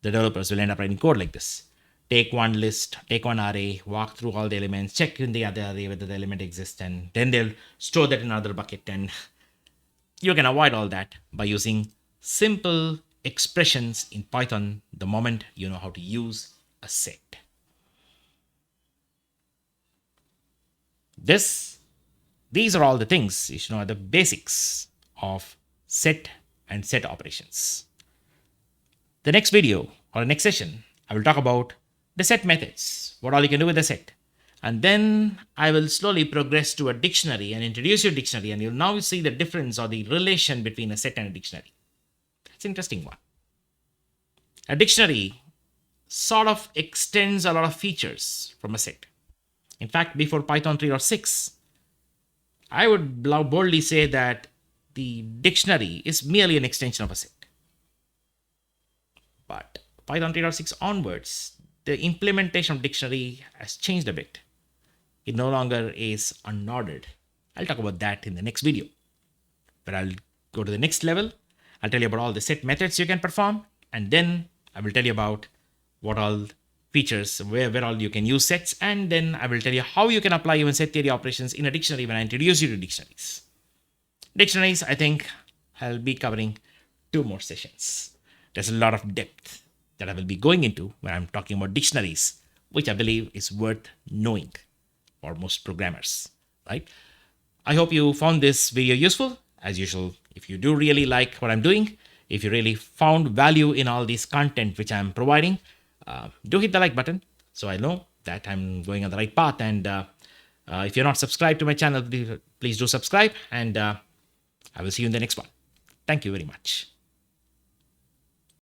the developers will end up writing code like this. Take one list, take one array, walk through all the elements, check in the other array whether the element exists, and then they'll store that in another bucket. And you can avoid all that by using simple expressions in Python the moment you know how to use a set. These are all the things you should know are the basics of set and set operations. The next video or next session, I will talk about the set methods, what all you can do with the set. And then I will slowly progress to a dictionary and introduce you to dictionary, and you'll now see the difference or the relation between a set and a dictionary. That's an interesting one. A dictionary sort of extends a lot of features from a set. In fact, before Python 3.6, I would boldly say that the dictionary is merely an extension of a set. But Python 3.6 onwards, the implementation of dictionary has changed a bit. It no longer is unordered. I'll talk about that in the next video. But I'll go to the next level. I'll tell you about all the set methods you can perform, and then I will tell you about what all features, where all you can use sets, and then I will tell you how you can apply even set theory operations in a dictionary when I introduce you to dictionaries. Dictionaries, I think I'll be covering 2 more sessions. There's a lot of depth that I will be going into when I'm talking about dictionaries, which I believe is worth knowing for most programmers, right? I hope you found this video useful. As usual, if you do really like what I'm doing, if you really found value in all this content which I'm providing, do hit the like button so I know that I'm going on the right path. And if you're not subscribed to my channel, please do subscribe, and I will see you in the next one. Thank you very much.